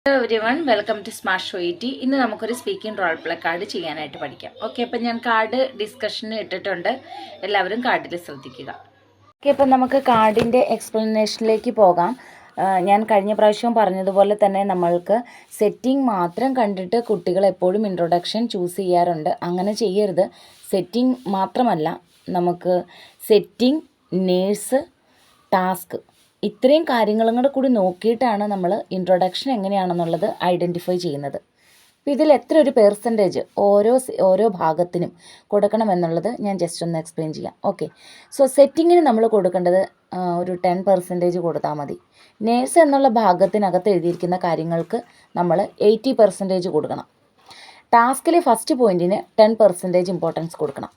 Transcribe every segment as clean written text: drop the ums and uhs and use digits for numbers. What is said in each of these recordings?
Hello everyone, welcome to smart show 80. ഇന്ന് നമുക്കൊരു speaking role play card ചെയ്യാനായിട്ട് പഠിക്കാം. ഓക്കെ, അപ്പം ഞാൻ കാർഡ് ഡിസ്കഷന് ഇട്ടിട്ടുണ്ട്. എല്ലാവരും കാർഡിൽ ശ്രദ്ധിക്കുക. ഓക്കെ, അപ്പം നമുക്ക് കാർഡിൻ്റെ എക്സ്പ്ലനേഷനിലേക്ക് പോകാം. ഞാൻ കഴിഞ്ഞ പ്രാവശ്യം പറഞ്ഞതുപോലെ തന്നെ നമ്മൾക്ക് സെറ്റിംഗ് മാത്രം കണ്ടിട്ട് കുട്ടികൾ എപ്പോഴും ഇൻട്രൊഡക്ഷൻ ചൂസ് ചെയ്യാറുണ്ട്. അങ്ങനെ ചെയ്യരുത്. സെറ്റിംഗ് മാത്രമല്ല, നമുക്ക് സെറ്റിംഗ്, നേഴ്സ്, ടാസ്ക് ഇത്രയും കാര്യങ്ങളും കൂടി നോക്കിയിട്ടാണ് നമ്മൾ ഇൻട്രൊഡക്ഷൻ എങ്ങനെയാണെന്നുള്ളത് ഐഡൻറ്റിഫൈ ചെയ്യുന്നത്. അപ്പോൾ ഇതിൽ എത്ര ഒരു പെർസെൻറ്റേജ് ഓരോ ഭാഗത്തിനും കൊടുക്കണമെന്നുള്ളത് ഞാൻ ജസ്റ്റ് ഒന്ന് എക്സ്പ്ലെയിൻ ചെയ്യാം. ഓക്കെ, സോ സെറ്റിങ്ങിന് നമ്മൾ കൊടുക്കേണ്ടത് ഒരു 10% കൊടുത്താൽ മതി. നേഴ്സ് എന്നുള്ള ഭാഗത്തിനകത്ത് എഴുതിയിരിക്കുന്ന കാര്യങ്ങൾക്ക് നമ്മൾ 80% കൊടുക്കണം. ടാസ്കിലെ ഫസ്റ്റ് പോയിൻറ്റിന് 10% ഇമ്പോർട്ടൻസ് കൊടുക്കണം.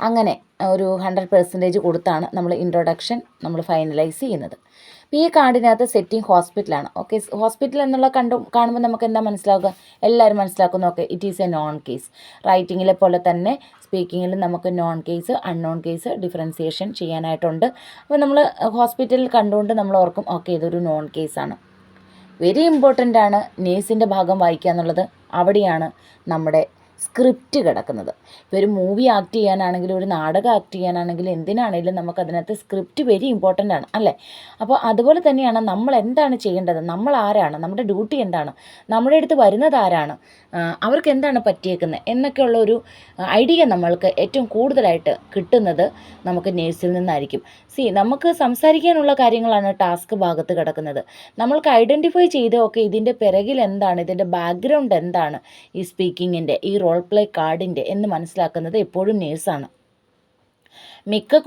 അങ്ങനെ ഒരു 100% കൊടുത്താണ് നമ്മൾ ഇൻട്രൊഡക്ഷൻ നമ്മൾ ഫൈനലൈസ് ചെയ്യുന്നത്. അപ്പോൾ ഈ കാർഡിനകത്ത് സെറ്റിംഗ് ഹോസ്പിറ്റലാണ്. ഓക്കെ, ഹോസ്പിറ്റൽ എന്നുള്ള കാണുമ്പോൾ നമുക്ക് എന്താ മനസ്സിലാവുക? എല്ലാവരും മനസ്സിലാക്കുന്നു. Okay, it is a known case. റൈറ്റിങ്ങിലെ പോലെ തന്നെ സ്പീക്കിങ്ങിൽ നമുക്ക് known case, unknown case differentiation ചെയ്യാനായിട്ടുണ്ട്. അപ്പോൾ നമ്മൾ ഹോസ്പിറ്റലിൽ കണ്ടുകൊണ്ട് നമ്മൾ ഓർക്കും, ഓക്കെ, ഇതൊരു നോൺ കേസാണ്. വെരി ഇമ്പോർട്ടൻ്റ് ആണ് നേഴ്സിൻ്റെ ഭാഗം വായിക്കുക എന്നുള്ളത്. അവിടെയാണ് നമ്മുടെ സ്ക്രിപ്റ്റ് കിടക്കുന്നത്. ഇപ്പോൾ ഒരു മൂവി ആക്ട് ചെയ്യാനാണെങ്കിലും ഒരു നാടകം ആക്ട് ചെയ്യാനാണെങ്കിലും എന്തിനാണെങ്കിലും നമുക്കതിനകത്ത് സ്ക്രിപ്റ്റ് വെരി ഇമ്പോർട്ടൻ്റ് ആണ്, അല്ലേ? അപ്പോൾ അതുപോലെ തന്നെയാണ് നമ്മൾ എന്താണ് ചെയ്യേണ്ടത്, നമ്മൾ ആരാണ്, നമ്മുടെ ഡ്യൂട്ടി എന്താണ്, നമ്മുടെ അടുത്ത് വരുന്നത് ആരാണ്, അവർക്ക് എന്താണ് പറ്റിയേക്കുന്നത് എന്നൊക്കെയുള്ള ഒരു ഐഡിയ നമ്മൾക്ക് ഏറ്റവും കൂടുതലായിട്ട് കിട്ടുന്നത് നമുക്ക് നേഴ്സിൽ നിന്നായിരിക്കും. നമുക്ക് സംസാരിക്കാനുള്ള കാര്യങ്ങളാണ് ടാസ്ക് ഭാഗത്ത് കിടക്കുന്നത്. നമ്മൾക്ക് ഐഡൻറ്റിഫൈ ചെയ്ത് ഓക്കെ ഇതിൻ്റെ പിറകിൽ എന്താണ്, ഇതിൻ്റെ ബാക്ക്ഗ്രൗണ്ട് എന്താണ്, ഈ സ്പീക്കിങ്ങിൻ്റെ ഈ റോൾ പ്ലേ കാർഡിൻ്റെ എന്ന് മനസ്സിലാക്കുന്നത് എപ്പോഴും നേഴ്സാണ്. മിക്ക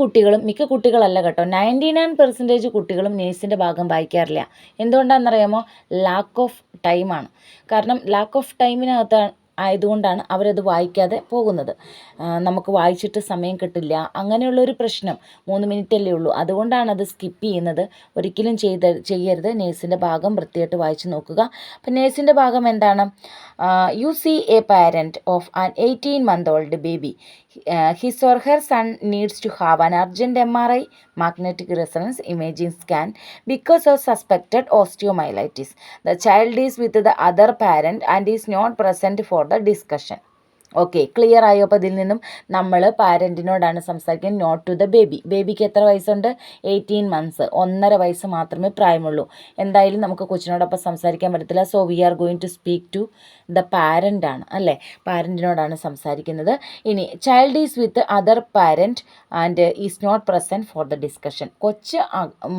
കുട്ടികളല്ല കേട്ടോ, 99% കുട്ടികളും നേഴ്സിൻ്റെ ഭാഗം വായിക്കാറില്ല. എന്തുകൊണ്ടാണെന്നറിയാമോ? ലാക്ക് ഓഫ് ടൈമാണ്. കാരണം ലാക്ക് ഓഫ് ടൈമിനകത്ത് ആയതുകൊണ്ടാണ് അവരത് വായിക്കാതെ പോകുന്നത്. നമുക്ക് വായിച്ചിട്ട് സമയം കിട്ടില്ല, അങ്ങനെയുള്ളൊരു പ്രശ്നം. 3 മിനിറ്റല്ലേ ഉള്ളൂ, അതുകൊണ്ടാണ് അത് സ്കിപ്പ് ചെയ്യുന്നത്. ഒരിക്കലും ചെയ്യരുത്. നേഴ്സിൻ്റെ ഭാഗം വൃത്തിയായിട്ട് വായിച്ച് നോക്കുക. അപ്പം നേഴ്സിൻ്റെ ഭാഗം എന്താണ്? You see a parent of an 18-month-old baby. His or her son needs to have an urgent MRI, magnetic resonance imaging scan because of suspected osteomyelitis. The child is with the other parent and is not present for the discussion. Okay, clear ആയോ? അപ്പോൾ ഇതിൽ നിന്നും നമ്മൾ പാരൻറ്റിനോടാണ് സംസാരിക്കുന്നത്, not to the baby. ബേബിക്ക് എത്ര വയസ്സുണ്ട്? 18 months, 1.5 വയസ്സ് മാത്രമേ പ്രായമുള്ളൂ. എന്തായാലും നമുക്ക് കൊച്ചിനോടൊപ്പം സംസാരിക്കാൻ പറ്റത്തില്ല. So we are going to speak to the parent ആണ്, അല്ലേ? പാരൻറ്റിനോടാണ് സംസാരിക്കുന്നത്. ഇനി child is with other parent and is not present for the discussion. കൊച്ച്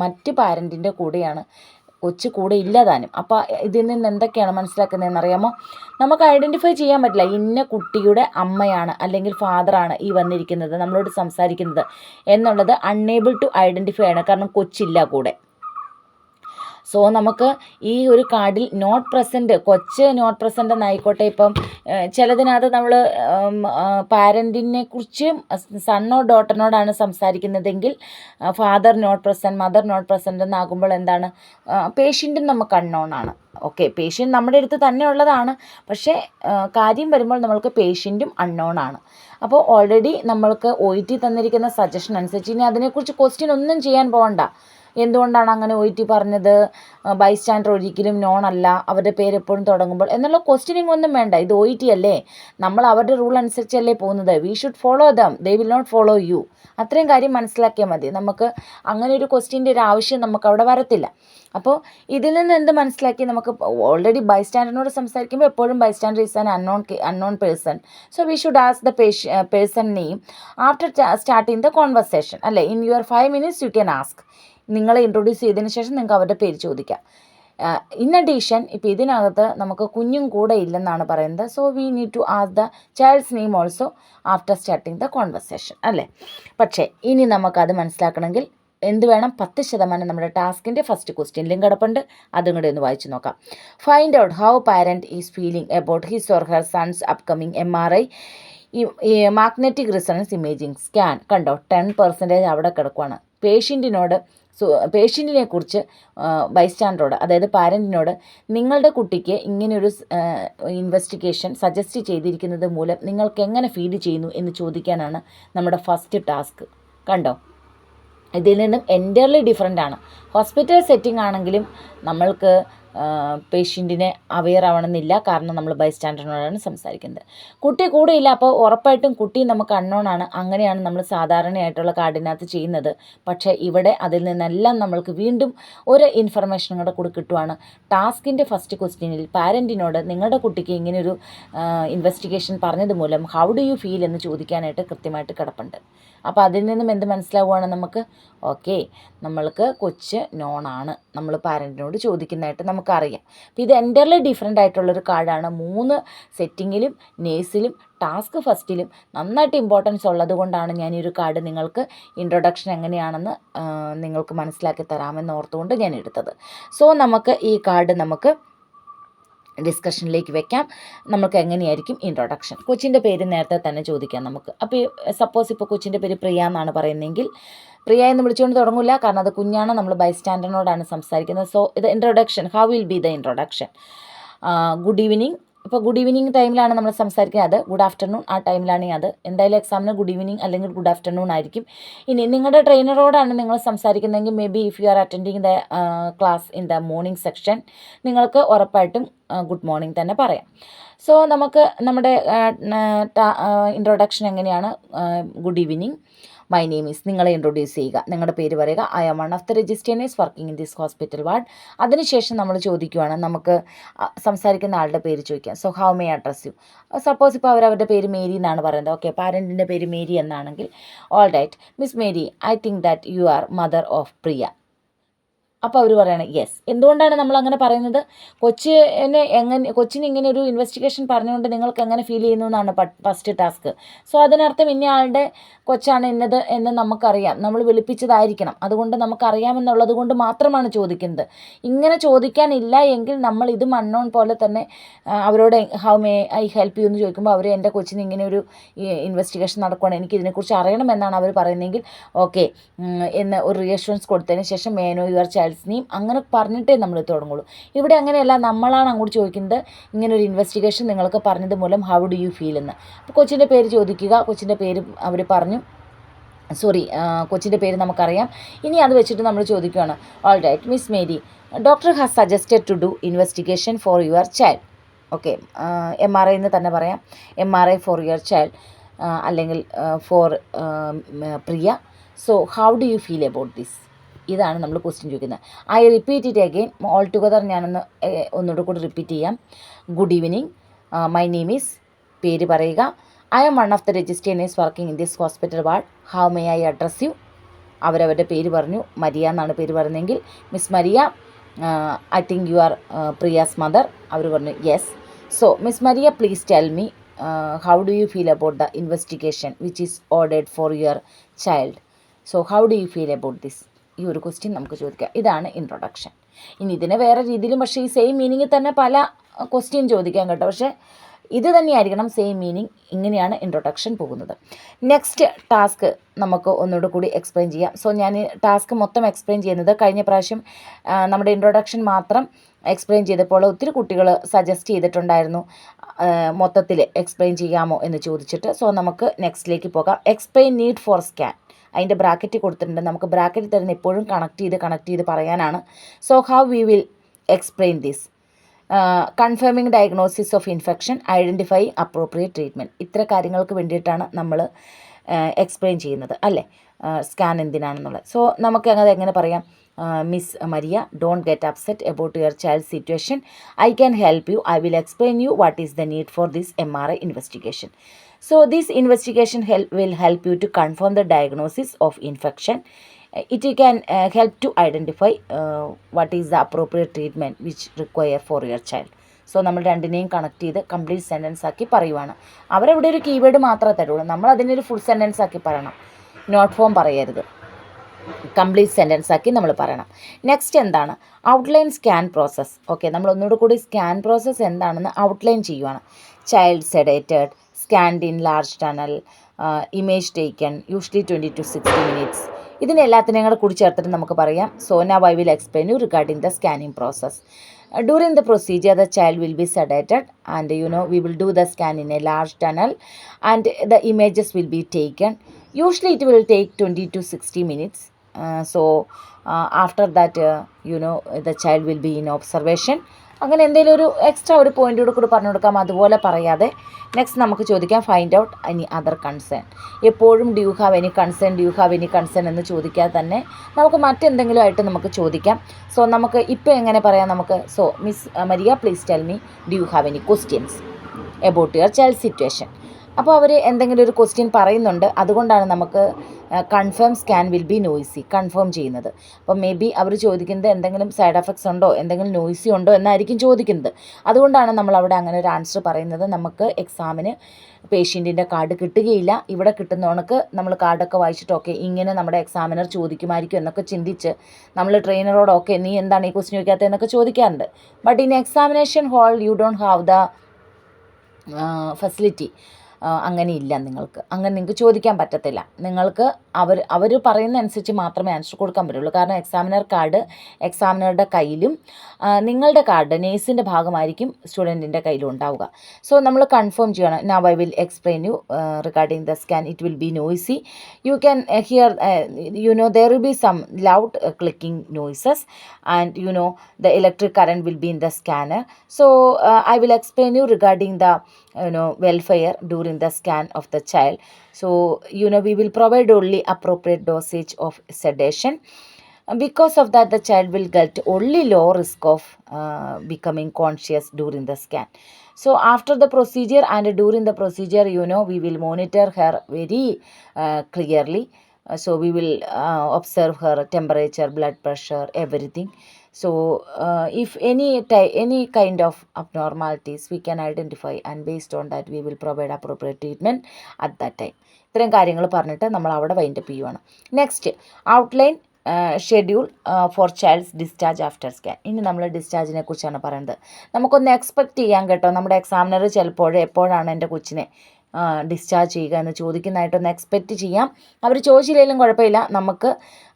മറ്റ് പാരൻറ്റിൻ്റെ കൂടെയാണ്, കൊച്ചു കൂടെ ഇല്ലതാനും. അപ്പോൾ ഇതിൽ നിന്ന് എന്തൊക്കെയാണ് മനസ്സിലാക്കുന്നതെന്ന് അറിയാമോ? നമുക്ക് ഐഡൻറ്റിഫൈ ചെയ്യാൻ പറ്റില്ല ഇന്ന കുട്ടിയുടെ അമ്മയാണ് അല്ലെങ്കിൽ ഫാദറാണ് ഈ വന്നിരിക്കുന്നത്, നമ്മളോട് സംസാരിക്കുന്നത് എന്നുള്ളത് അൺഎബിൾ ടു ഐഡൻറ്റിഫൈ ആണ്. കാരണം കൊച്ചില്ല കൂടെ. സോ നമുക്ക് ഈ ഒരു കാർഡിൽ നോട്ട് പ്രസൻറ്റ്, കൊച്ച് നോട്ട് പ്രസൻറ്റ് എന്നായിക്കോട്ടെ. ഇപ്പം ചിലതിനകത്ത് നമ്മൾ പാരൻറ്റിനെ കുറിച്ച് സണ്ണോ ഡോട്ടറിനോടാണ് സംസാരിക്കുന്നതെങ്കിൽ father not present, mother not present എന്നാകുമ്പോൾ എന്താണ്? പേഷ്യൻറ്റും നമുക്ക് അൺനോൺ ആണ്. ഓക്കെ, പേഷ്യൻ്റ് നമ്മുടെ അടുത്ത് തന്നെ ഉള്ളതാണ്, പക്ഷേ കാര്യം വരുമ്പോൾ നമ്മൾക്ക് പേഷ്യൻറ്റും അൺനോൺ ആണ്. അപ്പോൾ ഓൾറെഡി നമ്മൾക്ക് OET തന്നിരിക്കുന്ന സജഷൻ അനുസരിച്ച് ഇനി അതിനെക്കുറിച്ച് ക്വസ്റ്റ്യൻ ഒന്നും ചെയ്യാൻ പോകണ്ട. എന്തുകൊണ്ടാണ് അങ്ങനെ OET പറഞ്ഞത്? ബൈസ്റ്റാൻഡർ ഒരിക്കലും നോൺ അല്ല, അവരുടെ പേര് എപ്പോഴും തുടങ്ങുമ്പോൾ എന്നുള്ള ക്വസ്റ്റ്യനിങ് ഒന്നും വേണ്ട. ഇത് OET അല്ലേ, നമ്മൾ അവരുടെ റൂൾ അനുസരിച്ചല്ലേ പോകുന്നത്. We should follow them, they will not follow you. അത്രയും കാര്യം മനസ്സിലാക്കിയാൽ മതി. നമുക്ക് അങ്ങനെ ഒരു ക്വസ്റ്റ്യൻ്റെ ഒരു ആവശ്യം നമുക്ക് അവിടെ വരത്തില്ല. അപ്പോൾ ഇതിൽ നിന്ന് എന്ത് മനസ്സിലാക്കി? നമുക്ക് ഓൾറെഡി ബൈസ്റ്റാൻഡറിനോട് സംസാരിക്കുമ്പോൾ എപ്പോഴും bystander is an unknown person. So we should ask the person name after starting the conversation, അല്ലേ? In your 5 minutes you can ask. നിങ്ങളെ ഇൻട്രൊഡ്യൂസ് ചെയ്തതിന് ശേഷം നിങ്ങൾക്ക് അവരുടെ പേര് ചോദിക്കാം. ഇൻ അഡീഷൻ ഇപ്പോൾ ഇതിനകത്ത് നമുക്ക് കുഞ്ഞും കൂടെ ഇല്ലെന്നാണ് പറയുന്നത്. So we need to ask the child's name also after starting the conversation, അല്ലേ? പക്ഷേ ഇനി നമുക്കത് മനസ്സിലാക്കണമെങ്കിൽ എന്ത് വേണം? 10% നമ്മുടെ ടാസ്കിൻ്റെ ഫസ്റ്റ് ക്വസ്റ്റ്യനിലും കിടപ്പുണ്ട്. അതും കൂടെ ഒന്ന് വായിച്ചു നോക്കാം. Find out how parent is feeling about his or her son's upcoming MRI, magnetic resonance imaging scan. കണ്ടോ, 10% അവിടെ കിടക്കുവാണ്. പേഷ്യൻറ്റിനെ കുറിച്ച് ബൈസ്റ്റാൻഡറോട്, അതായത് പാരൻറ്റിനോട്, നിങ്ങളുടെ കുട്ടിക്ക് ഇങ്ങനെയൊരു ഇൻവെസ്റ്റിഗേഷൻ സജസ്റ്റ് ചെയ്തിരിക്കുന്നത് മൂലം നിങ്ങൾക്ക് എങ്ങനെ ഫീൽ ചെയ്യുന്നു എന്ന് ചോദിക്കാനാണ് നമ്മുടെ ഫസ്റ്റ് ടാസ്ക്. കണ്ടോ, ഇതിൽ നിന്നും എൻറ്റയർലി ഡിഫറെൻ്റ് ആണ്. ഹോസ്പിറ്റൽ സെറ്റിംഗ് ആണെങ്കിലും നമ്മൾക്ക് പേഷ്യൻറ്റിനെ അവെയർ ആവണമെന്നില്ല, കാരണം നമ്മൾ ബൈസ്റ്റാൻഡറിനോടാണ് സംസാരിക്കുന്നത്. കുട്ടി കൂടെയില്ല, അപ്പോൾ ഉറപ്പായിട്ടും കുട്ടി നമുക്ക് അൺനോൺ ആണ്. അങ്ങനെയാണ് നമ്മൾ സാധാരണയായിട്ടുള്ള കാർഡിനകത്ത് ചെയ്യുന്നത്. പക്ഷേ ഇവിടെ അതിൽ നിന്നെല്ലാം നമ്മൾക്ക് വീണ്ടും ഒരു ഇൻഫർമേഷനും കൂടെ കിട്ടുവാണ്. ടാസ്കിൻ്റെ ഫസ്റ്റ് ക്വസ്റ്റ്യനിൽ പാരൻറ്റിനോട് നിങ്ങളുടെ കുട്ടിക്ക് ഇങ്ങനെയൊരു ഇൻവെസ്റ്റിഗേഷൻ പറഞ്ഞത് മൂലം ഹൗ ഡു യു ഫീൽ എന്ന് ചോദിക്കാനായിട്ട് കൃത്യമായിട്ട് കിടപ്പുണ്ട്. അപ്പോൾ അതിൽ നിന്നും എന്ത് മനസ്സിലാവുകയാണ് നമുക്ക്? ഓക്കെ, നമ്മൾക്ക് കൊച്ച് നോണാണ്, നമ്മൾ പാരൻറ്റിനോട് ചോദിക്കുന്നതായിട്ട് നമുക്കറിയാം. അപ്പോൾ ഇത് എൻ്റർലി ഡിഫറെൻ്റ് ആയിട്ടുള്ളൊരു കാർഡാണ്. 3 സെറ്റിങ്ങിലും നേഴ്സിലും ടാസ്ക് ഫസ്റ്റിലും നന്നായിട്ട് ഇമ്പോർട്ടൻസ് ഉള്ളത് കൊണ്ടാണ് ഞാൻ ഈ ഒരു കാർഡ് നിങ്ങൾക്ക് ഇൻട്രൊഡക്ഷൻ എങ്ങനെയാണെന്ന് നിങ്ങൾക്ക് മനസ്സിലാക്കി തരാമെന്ന് ഓർത്തുകൊണ്ട് ഞാൻ എടുത്തത്. സോ നമുക്ക് ഈ കാർഡ് നമുക്ക് ഡിസ്കഷനിലേക്ക് വെക്കാം. നമുക്ക് എങ്ങനെയായിരിക്കും ഇൻട്രൊഡക്ഷൻ. കൊച്ചിൻ്റെ പേര് നേരത്തെ തന്നെ ചോദിക്കാം നമുക്ക്. അപ്പോൾ സപ്പോസ് ഇപ്പോൾ കൊച്ചിൻ്റെ പേര് പ്രിയ എന്നാണ് പറയുന്നതെങ്കിൽ പ്രിയ എന്ന് വിളിച്ചുകൊണ്ട് തുടങ്ങില്ല, കാരണം അത് കുഞ്ഞാണ്, നമ്മൾ ബൈസ്റ്റാൻഡറിനോടാണ് സംസാരിക്കുന്നത്. സോ ഇത് introduction. How will be the introduction? Good evening. ഇപ്പോൾ ഗുഡ് ഈവനിങ് ടൈമിലാണ് നമ്മൾ സംസാരിക്കുന്നത്. അത് ഗുഡ് ആഫ്റ്റർനൂൺ ആ ടൈമിലാണെങ്കിൽ അത് എന്തായാലും എക്സാമിന് ഗുഡ് ഈവനിങ് അല്ലെങ്കിൽ ഗുഡ് ആഫ്റ്റർനൂൺ ആയിരിക്കും. ഇനി നിങ്ങളുടെ ട്രെയിനറോടാണ് നിങ്ങൾ സംസാരിക്കുന്നതെങ്കിൽ may be if you are attending the class in the morning section, നിങ്ങൾക്ക് ഉറപ്പായിട്ടും ഗുഡ് മോർണിംഗ് തന്നെ പറയാം. സോ നമുക്ക് നമ്മുടെ ഇൻട്രൊഡക്ഷൻ എങ്ങനെയാണ്? Good evening, my name is, നിങ്ങളെ ഇൻട്രൊഡ്യൂസ് ചെയ്യുക, നിങ്ങളുടെ പേര് പറയുക. I am one of the registers working in this hospital ward. അതിനുശേഷം നമ്മൾ ചോദിക്കുവാണ്, നമുക്ക് സംസാരിക്കുന്ന ആളുടെ പേര് ചോദിക്കാം. So how may address you? Suppose ഇപ്പോൾ അവരുടെ പേര് മേരി എന്നാണ് പറയുന്നത്. ഓക്കെ, പാരൻറ്റിൻ്റെ പേര് മേരി എന്നാണെങ്കിൽ all right miss Mary, I think that you are mother of Priya. അപ്പോൾ അവർ പറയണം യെസ്. എന്തുകൊണ്ടാണ് നമ്മൾ അങ്ങനെ പറയുന്നത്? കൊച്ചിന് ഇങ്ങനെ ഒരു ഇൻവെസ്റ്റിഗേഷൻ പറഞ്ഞുകൊണ്ട് നിങ്ങൾക്ക് എങ്ങനെ ഫീൽ ചെയ്യുന്നു എന്നാണ് ഫസ്റ്റ് ടാസ്ക്. സോ അതിനർത്ഥം ഇന്നയാളുടെ കൊച്ചാണ് ഇന്നത് എന്ന് നമുക്കറിയാം, നമ്മൾ വിളിപ്പിച്ചതായിരിക്കണം. അതുകൊണ്ട് നമുക്കറിയാമെന്നുള്ളത് കൊണ്ട് മാത്രമാണ് ചോദിക്കുന്നത്. ഇങ്ങനെ ചോദിക്കാനില്ല എങ്കിൽ നമ്മൾ ഇതും അൺനോൺ പോലെ തന്നെ അവരോട് how may I help you എന്ന് ചോദിക്കുമ്പോൾ അവർ എൻ്റെ കൊച്ചിന് ഇങ്ങനെ ഒരു ഇൻവെസ്റ്റിഗേഷൻ നടക്കുകയാണ്, എനിക്ക് ഇതിനെക്കുറിച്ച് അറിയണമെന്നാണ് അവർ പറയുന്നതെങ്കിൽ ഓക്കെ എന്ന് ഒരു റിയഷുറൻസ് കൊടുത്തതിന് ശേഷം may no your child name അങ്ങനെ പറഞ്ഞിട്ടേ നമ്മൾ തുടങ്ങുള്ളൂ. ഇവിടെ അങ്ങനെയല്ല, നമ്മളാണ് അങ്ങോട്ട് ചോദിക്കുന്നത് ഇങ്ങനൊരു ഇൻവെസ്റ്റിഗേഷൻ നിങ്ങൾക്ക് പറഞ്ഞത് മൂലം ഹൗ ഡു യു ഫീൽ എന്ന്. അപ്പോൾ കൊച്ചിൻ്റെ പേര് ചോദിക്കുക. കൊച്ചിൻ്റെ പേര് അവർ പറഞ്ഞു, കൊച്ചിൻ്റെ പേര് നമുക്കറിയാം. ഇനി അത് വെച്ചിട്ട് നമ്മൾ ചോദിക്കുകയാണ്, all right miss Mary, doctor has suggested to do investigation for your child. Okay, MRI എന്ന് തന്നെ പറയാം. MRI ഫോർ യുവർ ചൈൽഡ് അല്ലെങ്കിൽ for Priya. So how do you feel about this? ഇതാണ് നമ്മൾ ക്വസ്റ്റ്യൻ ചോദിക്കുന്നത്. I repeat it again, all together ഒന്നുകൂടെ കൂടി repeat ചെയ്യാം. Good evening, my name is, പേര് പറയുക. I am one of the registered nurse working in this hospital ward. How may I address you? അവരവരുടെ പേര് പറഞ്ഞു. മരിയ എന്നാണ് പേര് പറഞ്ഞെങ്കിൽ miss Maria, I think you are Priya's mother. അവർ പറഞ്ഞു yes. So miss Maria please tell me how do you feel about the investigation which is ordered for your child. So how do you feel about this? ഈ ഒരു question നമുക്ക് ചോദിക്കാം. ഇതാണ് introduction. ഇനി ഇതിനെ വേറെ രീതിയിലും പക്ഷേ ഈ സെയിം മീനിങ്ങിൽ തന്നെ പല ക്വസ്റ്റ്യൻ ചോദിക്കാം കേട്ടോ. പക്ഷേ ഇത് തന്നെയായിരിക്കണം സെയിം മീനിങ്. ഇങ്ങനെയാണ് ഇൻട്രൊഡക്ഷൻ പോകുന്നത്. നെക്സ്റ്റ് ടാസ്ക് നമുക്ക് ഒന്നുകൂടെ കൂടി എക്സ്പ്ലെയിൻ ചെയ്യാം. സോ ഞാൻ ടാസ്ക് മൊത്തം എക്സ്പ്ലെയിൻ ചെയ്യുന്നത് കഴിഞ്ഞ പ്രാവശ്യം നമ്മുടെ ഇൻട്രൊഡക്ഷൻ മാത്രം എക്സ്പ്ലെയിൻ ചെയ്തപ്പോൾ ഒത്തിരി കുട്ടികൾ സജസ്റ്റ് ചെയ്തിട്ടുണ്ടായിരുന്നു മൊത്തത്തിൽ എക്സ്പ്ലെയിൻ ചെയ്യാമോ എന്ന് ചോദിച്ചിട്ട്. സോ നമുക്ക് നെക്സ്റ്റിലേക്ക് പോകാം. Explain need for scan. അതിൻ്റെ ബ്രാക്കറ്റ് കൊടുത്തിട്ടുണ്ട്. നമുക്ക് ബ്രാക്കറ്റ് തരുന്ന എപ്പോഴും കണക്ട് ചെയ്ത് പറയാനാണ്. So how we will explain this? Confirming diagnosis of infection, identify appropriate treatment. ഇത്ര കാര്യങ്ങൾക്ക് വേണ്ടിയിട്ടാണ് നമ്മൾ എക്സ്പ്ലെയിൻ ചെയ്യുന്നത് അല്ലേ, സ്കാൻ എന്തിനാണെന്നുള്ളത്. സോ നമുക്ക് എങ്ങനെ പറയാം? Miss Maria, don't get upset about your child situation. I can help you. I will explain you what is the need for this MRI investigation. So this investigation will help you to confirm the diagnosis of infection. It can help to identify what is the appropriate treatment which require for your child. So നമ്മൾ രണ്ടിനെയും connect ചെയ്ത് complete sentence ആക്കി പറയുവാണ്. അവരവിടെ ഒരു keyword മാത്രമേ തരുള്ളൂ, നമ്മൾ അതിനൊരു ഫുൾ സെൻറ്റൻസ് ആക്കി പറയണം. നോട്ട് ഫോം പറയരുത്, കംപ്ലീറ്റ് സെൻറ്റൻസ് ആക്കി നമ്മൾ പറയണം. നെക്സ്റ്റ് എന്താണ്? Outline scan process. ഓക്കെ, നമ്മൾ ഒന്നുകൂടെ കൂടി സ്കാൻ പ്രോസസ്സ് എന്താണെന്ന് ഔട്ട്ലൈൻ ചെയ്യുവാണ്. Child sedated, scanned in large tunnel, image taken, usually 20 to 60 minutes. ഇതിനെല്ലാത്തിനെയും കൂടെ കൂടി ചേർത്തിട്ട് നമുക്ക് പറയാം. So now I will explain you regarding the scanning process. During the procedure, the child will be sedated and we will do the scan in a large tunnel and the images will be taken. Usually it will take 20 to 60 minutes. So after that the child will be in observation. അങ്ങനെ എന്തെങ്കിലും ഒരു extra ഒരു point കൂടി പറഞ്ഞു കൊടുക്കാം. അതുപോലെ പറയാതെ next നമുക്ക് ചോദിക്കാം find out any other concern. എപ്പോഴും ഡ്യൂ ഹാവ് എനി കൺസേൺ എന്ന് ചോദിക്കാതെ തന്നെ നമുക്ക് മറ്റെന്തെങ്കിലും ആയിട്ട് നമുക്ക് ചോദിക്കാം. സോ നമുക്ക് ഇപ്പോൾ എങ്ങനെ പറയാം നമുക്ക്? So miss Maria please tell me due have any questions about your child situation. അപ്പോൾ അവർ എന്തെങ്കിലും ഒരു ക്വസ്റ്റ്യൻ പറയുന്നുണ്ട്, അതുകൊണ്ടാണ് നമുക്ക് confirm scan will be noisy confirm ചെയ്യുന്നത്. അപ്പോൾ മേ ബി അവർ ചോദിക്കുന്നത് എന്തെങ്കിലും സൈഡ് എഫക്ട്സ് ഉണ്ടോ, എന്തെങ്കിലും നോയ്സി ഉണ്ടോ എന്നായിരിക്കും ചോദിക്കുന്നത്. അതുകൊണ്ടാണ് നമ്മൾ അവിടെ അങ്ങനെ ഒരു ആൻസർ പറയുന്നത്. നമുക്ക് എക്സാമിന് പേഷ്യൻറ്റിൻ്റെ കാർഡ് കിട്ടുകയില്ല. ഇവിടെ കിട്ടുന്നവർക്ക് നമ്മൾ കാർഡൊക്കെ വായിച്ചിട്ട് ഓക്കെ ഇങ്ങനെ നമ്മുടെ എക്സാമിനർ ചോദിക്കുമായിരിക്കും എന്നൊക്കെ ചിന്തിച്ച് നമ്മൾ ട്രെയിനറോട് ഓക്കെ നീ എന്താണ് ഈ ക്വസ്റ്റ്യൻ ചോദിക്കാത്തതെന്നൊക്കെ ചോദിക്കാറുണ്ട്. But in examination hall you don't have the facility. അങ്ങനെയില്ല, നിങ്ങൾക്ക് ചോദിക്കാൻ പറ്റത്തില്ല. നിങ്ങൾക്ക് അവർ പറയുന്ന അനുസരിച്ച് മാത്രമേ ആൻസർ കൊടുക്കാൻ പറ്റുള്ളൂ. കാരണം എക്സാമിനർ കാർഡ് എക്സാമിനറുടെ കയ്യിലും നിങ്ങളുടെ കാർഡ് നേഴ്സിൻ്റെ ഭാഗമായിരിക്കും സ്റ്റുഡൻറ്റിൻ്റെ കയ്യിലും ഉണ്ടാവുക. സോ നമ്മൾ കൺഫേം ചെയ്യണം. Now I will explain U regarding the scan. It will be noisy. You can hear there will be some loud clicking noises and the electric current will be in the scanner. So I will explain you regarding the welfare during the scan of the child. So we will provide only appropriate dosage of sedation. Because of that the child will get only low risk of becoming conscious during the scan. So after the procedure and during the procedure we will monitor her very clearly. So we will observe her temperature, blood pressure, everything. So if any kind of abnormalities we can identify, and based on that we will provide appropriate treatment at that time. ഇത്രയും കാര്യങ്ങൾ പറഞ്ഞിട്ട് നമ്മൾ അവിടെ wind up ചെയ്യുവാണ്. Next outline schedule four child's discharge after scan. ഇനി നമ്മൾ ഡിസ്ചാർജിനെ കുറിച്ചാണ് പറയുന്നത്. നമുക്കൊന്ന് എക്സ്പെക്റ്റ് ചെയ്യാൻ കേട്ടോ. നമ്മുടെ എക്സാമിനർ ചിലപ്പോൾ എപ്പോഴാണ് എൻ്റെ കൊച്ചിനെ ഡിസ്ചാർജ് ചെയ്യുക എന്ന് ചോദിക്കുന്നതായിട്ടൊന്ന് എക്സ്പെക്റ്റ് ചെയ്യാം. അവർ ചോദിച്ചില്ലെങ്കിലും കുഴപ്പമില്ല, നമുക്ക്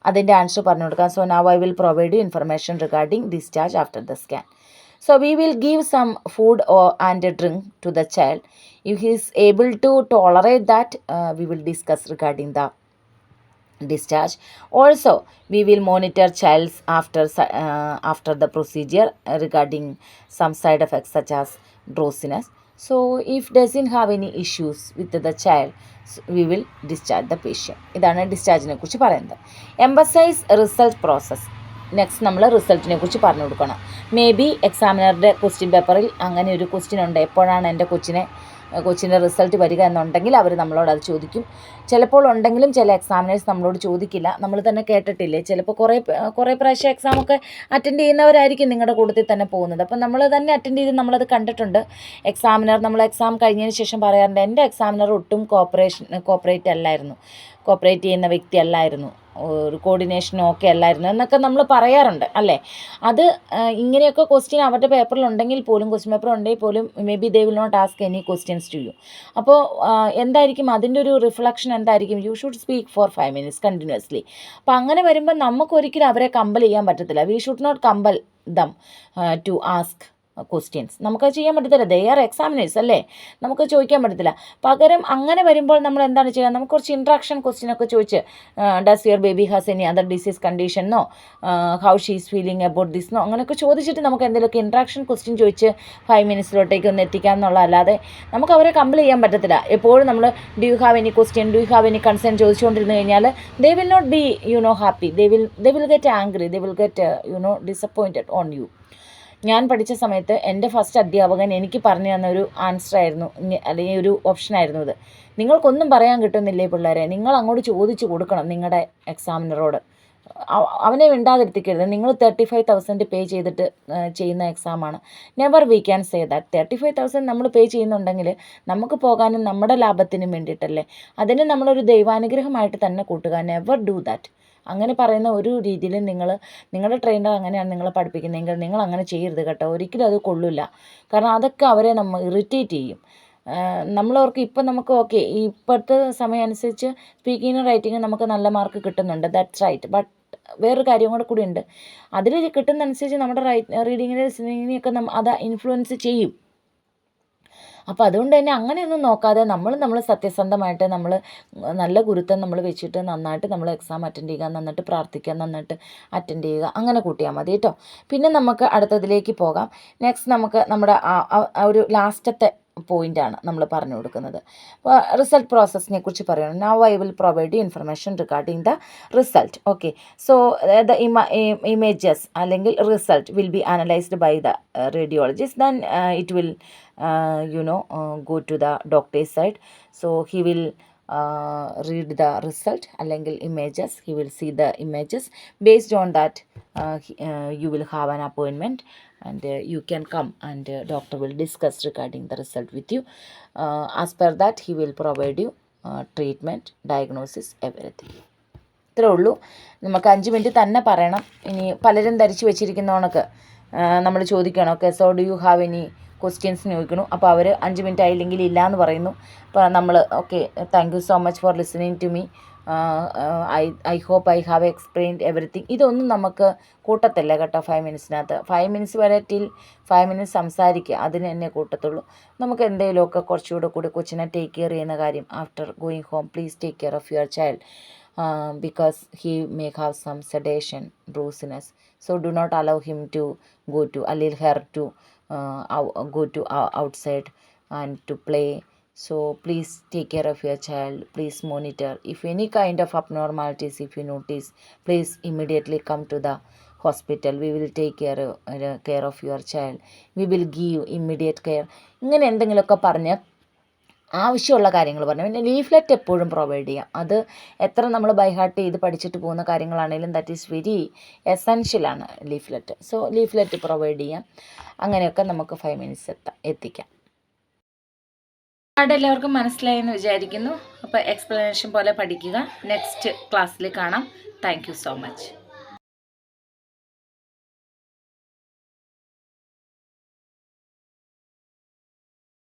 അതിൻ്റെ ആൻസർ പറഞ്ഞു കൊടുക്കാം. So now I will provide you information regarding discharge after the scan. So we will give some food and a drink to the child. If he is able to tolerate that, we will discuss regarding the discharge. Also we will monitor child's after the procedure regarding some side effects such as drowsiness. So if doesn't have any issues with the child, we will discharge the patient. ഇതാണ് ഡിസ്ചാർജിനെ കുറിച്ച് പറയുന്നത്. Emphasise result process. Next നമ്മൾ റിസൾട്ടിനെ കുറിച്ച് പറഞ്ഞു കൊടുക്കണം. May be എക്സാമിനറുടെ question പേപ്പറിൽ അങ്ങനെ ഒരു ക്വസ്റ്റ്യൻ ഉണ്ട്, എപ്പോഴാണ് എൻ്റെ കൊച്ചിൻ്റെ റിസൾട്ട് വരിക എന്നുണ്ടെങ്കിൽ അവർ നമ്മളോട് അത് ചോദിക്കും. ചിലപ്പോൾ ഉണ്ടെങ്കിലും ചില എക്സാമിനേഴ്സ് നമ്മളോട് ചോദിക്കില്ല. നമ്മൾ തന്നെ കേട്ടിട്ടില്ലേ, ചിലപ്പോൾ കുറേ പ്രാവശ്യം എക്സാമൊക്കെ അറ്റൻഡ് ചെയ്യുന്നവരായിരിക്കും നിങ്ങളുടെ കൂട്ടത്തിൽ തന്നെ പോകുന്നത്. അപ്പം നമ്മൾ തന്നെ അറ്റൻഡ് ചെയ്ത് നമ്മളത് കണ്ടിട്ടുണ്ട്. എക്സാമിനർ നമ്മൾ എക്സാം കഴിഞ്ഞതിന് ശേഷം പറയാറുണ്ട് എൻ്റെ എക്സാമിനർ ഒട്ടും കോപ്പറേറ്റ് ചെയ്യുന്ന വ്യക്തി അല്ലായിരുന്നു, ഒരു കോർഡിനേഷനും ഒക്കെ അല്ലായിരുന്നു എന്നൊക്കെ നമ്മൾ പറയാറുണ്ട് അല്ലേ. അത് ഇങ്ങനെയൊക്കെ ക്വസ്റ്റ്യൻ അവരുടെ പേപ്പറിൽ ഉണ്ടെങ്കിൽ പോലും, ക്വസ്റ്റ്യൻ പേപ്പർ ഉണ്ടെങ്കിൽ പോലും maybe they will not ask any questions to you. അപ്പോൾ എന്തായിരിക്കും അതിൻ്റെ ഒരു റിഫ്ലക്ഷൻ എന്തായിരിക്കും? You should speak for 5 minutes continuously. അപ്പോൾ അങ്ങനെ വരുമ്പോൾ നമുക്കൊരിക്കലും അവരെ കമ്പൽ ചെയ്യാൻ പറ്റത്തില്ല. We should not compel them to ask questions. നമുക്ക് ചെയ്യാൻ പറ്റത്തില്ല. ദേ ആർ എക്സാമിനേഴ്സ് അല്ലേ, നമുക്ക് ചോദിക്കാൻ പറ്റത്തില്ല. പകരം അങ്ങനെ വരുമ്പോൾ നമ്മൾ എന്താണ് ചെയ്യുക? നമുക്ക് കുറച്ച് ഇൻട്രാക്ഷൻ ക്വസ്റ്റ്യനൊക്കെ ചോദിച്ച് does your baby has any other disease കണ്ടീഷനോ, how she is feeling about ദിസ്ന്നോ അങ്ങനെയൊക്കെ ചോദിച്ചിട്ട് നമുക്ക് എന്തെങ്കിലുമൊക്കെ ഇൻട്രാക്ഷൻ ക്വസ്റ്റ്യൻ ചോദിച്ച് 5 minutesലോട്ടേക്ക് ഒന്ന് എത്തിക്കാം എന്നുള്ള അല്ലാതെ നമുക്ക് അവരെ കമ്പൽ ചെയ്യാൻ പറ്റത്തില്ല. എപ്പോഴും നമ്മൾ do you have any question, do you have any concern ചോദിച്ചുകൊണ്ടിരുന്നു കഴിഞ്ഞാൽ they will not be happy. They will get angry, they will get disappointed on you. ഞാൻ പഠിച്ച സമയത്ത് എൻ്റെ ഫസ്റ്റ് അധ്യാപകൻ എനിക്ക് പറഞ്ഞു തന്ന ഒരു ആൻസറായിരുന്നു, അല്ലെങ്കിൽ ഒരു ഓപ്ഷനായിരുന്നു ഇത്. നിങ്ങൾക്കൊന്നും പറയാൻ കിട്ടുന്നില്ലേ പിള്ളേരെ, നിങ്ങൾ അങ്ങോട്ട് ചോദിച്ചു കൊടുക്കണം നിങ്ങളുടെ എക്സാമിനറോട്. അവനെ മിണ്ടാതിരുത്തിക്കരുത്. നിങ്ങൾ 35,000 പേ ചെയ്തിട്ട് ചെയ്യുന്ന എക്സാമാണ്. Never we can say that. 35,000 നമ്മൾ പേ ചെയ്യുന്നുണ്ടെങ്കിൽ നമുക്ക് പോകാനും നമ്മുടെ ലാഭത്തിനും വേണ്ടിയിട്ടല്ലേ. അതിന് നമ്മളൊരു ദൈവാനുഗ്രഹമായിട്ട് തന്നെ കൂട്ടുക. Never do that. അങ്ങനെ പറയുന്ന ഒരു രീതിയിലും നിങ്ങളുടെ ട്രെയിനർ അങ്ങനെയാണ് നിങ്ങളെ പഠിപ്പിക്കുന്നതെങ്കിൽ നിങ്ങൾ അങ്ങനെ ചെയ്യരുത് കേട്ടോ. ഒരിക്കലും അത് കൊള്ളില്ല. കാരണം അതൊക്കെ അവരെ നമ്മൾ ഇറിറ്റേറ്റ് ചെയ്യും. നമ്മളവർക്ക് ഇപ്പം നമുക്ക് ഓക്കെ ഇപ്പോഴത്തെ സമയം അനുസരിച്ച് സ്പീക്കിങ്ങും റൈറ്റിങ്ങും നമുക്ക് നല്ല മാർക്ക് കിട്ടുന്നുണ്ട്, ദാറ്റ്സ് റൈറ്റ്. ബട്ട് വേറൊരു കാര്യം കൂടെ ഉണ്ട്. അതിൽ കിട്ടുന്നതനുസരിച്ച് നമ്മുടെ റീഡിങ്ങിനെ ലിസണിങ്ങിനെയൊക്കെ അത് ഇൻഫ്ലുവൻസ് ചെയ്യും. അപ്പോൾ അതുകൊണ്ട് തന്നെ അങ്ങനെയൊന്നും നോക്കാതെ നമ്മൾ സത്യസന്ധമായിട്ട് നമ്മൾ നല്ല ഗുരുത്വം നമ്മൾ വെച്ചിട്ട് നന്നായിട്ട് നമ്മൾ എക്സാം അറ്റൻഡ് ചെയ്യുക, നന്നായിട്ട് പ്രാർത്ഥിക്കുക, നന്നായിട്ട് അറ്റൻഡ് ചെയ്യുക, അങ്ങനെ കൂട്ടിയാൽ മതി കേട്ടോ. പിന്നെ നമുക്ക് അടുത്തതിലേക്ക് പോകാം. നെക്സ്റ്റ് നമുക്ക് നമ്മുടെ ഒരു ലാസ്റ്റത്തെ പോയിൻ്റാണ് നമ്മൾ പറഞ്ഞു കൊടുക്കുന്നത്. അപ്പോൾ റിസൾട്ട് പ്രോസസ്സിനെ കുറിച്ച് പറയണം. Now I will provide you information regarding the result. Okay, so the images അല്ലെങ്കിൽ result will be analysed by the radiologist. Then it will go to the doctor's side. So he will read the result അല്ലെങ്കിൽ images. He will see the images. Based on that, you will have an appointment and you can come and doctor will discuss regarding the result with you. As per that, he will provide you treatment, diagnosis, everything. ഇത്രേ ഉള്ളൂ. നമുക്ക് 5 minute തന്നെ പറയണം. ഇനി പലരും ധരിച്ചു വെച്ചിരിക്കുന്നവണക്ക് നമ്മൾ ചോദിക്കണം, okay so do you have any questions ചോദിക്കണു. അപ്പോൾ അവർ 5 മിനിറ്റ് ആയില്ലെങ്കിൽ ഇല്ല എന്ന് പറയുന്നു. അപ്പോൾ നമ്മൾ okay, thank you so much for listening to me, I hope I have explained everything. ഇതൊന്നും നമുക്ക് കൂട്ടത്തില്ല കേട്ടോ 5 മിനിറ്റ്സിനകത്ത്. 5 മിനിറ്റ്സ് വരെ ടിൽ 5 മിനിറ്റ്സ് സംസാരിക്കുക, അതിന് തന്നെ കൂട്ടത്തുള്ളൂ. നമുക്ക് എന്തെങ്കിലുമൊക്കെ കുറച്ചുകൂടെ കൊച്ചിനെ ടേക്ക് കെയർ ചെയ്യുന്ന കാര്യം, after going home please take care of your child because he may have some sedation, drowsiness. So do not allow him to go to her to go to outside and to play. So please take care of your child. Please monitor. If any kind of abnormalities, if you notice, please immediately come to the hospital. We will take care of your child. We will give immediate care. ഇങ്ങനെ എന്തെങ്കിലുമൊക്കെ പറഞ്ഞ് ആവശ്യമുള്ള കാര്യങ്ങൾ പറഞ്ഞു. പിന്നെ leaflet എപ്പോഴും provide ചെയ്യാം. അത് എത്ര നമ്മൾ ബൈഹാർട്ട് ചെയ്ത് പഠിച്ചിട്ട് പോകുന്ന കാര്യങ്ങളാണെങ്കിലും ദാറ്റ് ഈസ് വെരി എസെൻഷ്യലാണ് ലീഫ്ലെറ്റ്. സോ ലീഫ്ലെറ്റ് പ്രൊവൈഡ് ചെയ്യാം. അങ്ങനെയൊക്കെ നമുക്ക് 5 മിനിറ്റ്സ് എത്തിക്കാം. എല്ലാവർക്കും മനസ്സിലായെന്ന് വിചാരിക്കുന്നു. അപ്പോൾ എക്സ്പ്ലനേഷൻ പോലെ പഠിക്കുക. നെക്സ്റ്റ് ക്ലാസ്സിൽ കാണാം. Thank you so much.